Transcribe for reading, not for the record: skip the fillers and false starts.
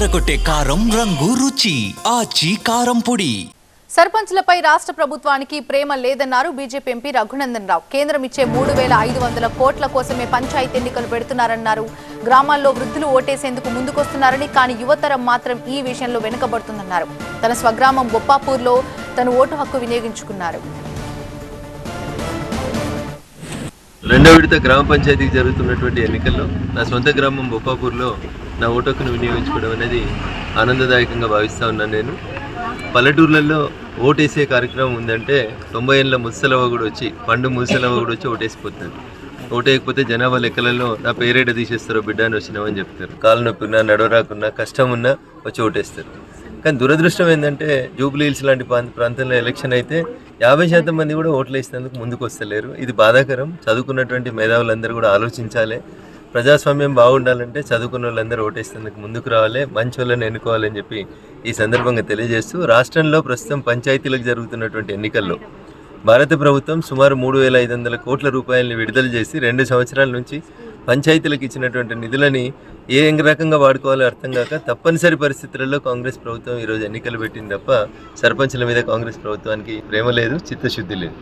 అదరగొట్టే కారం రంగు రుచి ఆచి కారం పొడి. సర్పంచ్లపై రాష్ట్ర ప్రభుత్వానికి ప్రేమ లేదన్నారు బీజేపీ ఎంపీ రఘునందన్ రావు. కేంద్రం ఇచ్చే 3,500 కోట్ల కోసమే పంచాయతీ ఎన్నికలు పెడుతున్నారన్నారు. గ్రామాల్లో వృద్ధులు ఓటేసేందుకు ముందుకొస్తున్నారని, కానీ యువతరం మాత్రం ఈ విషయంలో వెనుకబడుతుందన్నారు. తన స్వగ్రామం బొప్పాపూర్లో తన ఓటు హక్కు వినియోగించుకున్నారు. రెండో విడత గ్రామ పంచాయతీకి జరుగుతున్నటువంటి ఎన్నికల్లో నా సొంత గ్రామం బొప్పాపూర్లో నా ఓటు హక్కును వినియోగించుకోవడం అనేది ఆనందదాయకంగా భావిస్తూ ఉన్నాను. నేను పల్లెటూర్లలో ఓటేసే కార్యక్రమం ఉందంటే 90 ఏళ్ళ ముసలవ్వ కూడా వచ్చి ఓటేసిపోతుంది. ఓటేయకపోతే జనాభా లెక్కలలో నా పేరేట తీసేస్తారో బిడ్డ అని వచ్చినామని చెప్తారు. కాలు నొప్పినా నడవరాకున్నా కష్టం ఉన్నా వచ్చి ఓటేస్తారు. కానీ దురదృష్టం ఏంటంటే జూబ్లీ హిల్స్ లాంటి ప్రాంతంలో ఎలక్షన్ అయితే 50% మంది కూడా ఓట్లు వేసేందుకు ముందుకు వస్తలేరు. ఇది బాధాకరం. చదువుకున్నటువంటి మేధావులందరూ కూడా ఆలోచించాలి. ప్రజాస్వామ్యం బాగుండాలంటే చదువుకున్న వాళ్ళందరూ ఓటేసేందుకు ముందుకు రావాలి, మంచి వాళ్ళని ఎన్నుకోవాలని చెప్పి ఈ సందర్భంగా తెలియజేస్తూ, రాష్ట్రంలో ప్రస్తుతం పంచాయతీలకు జరుగుతున్నటువంటి ఎన్నికల్లో భారత ప్రభుత్వం సుమారు 3,500 కోట్ల రూపాయలని విడుదల చేసి 2 సంవత్సరాల నుంచి పంచాయతీలకు ఇచ్చినటువంటి నిధులని ఏ రకంగా వాడుకోవాలో అర్థం కాక తప్పనిసరి పరిస్థితులలో కాంగ్రెస్ ప్రభుత్వం ఈరోజు ఎన్నికలు పెట్టింది తప్ప సర్పంచ్ల మీద కాంగ్రెస్ ప్రభుత్వానికి ప్రేమ లేదు, చిత్తశుద్ధి లేదు.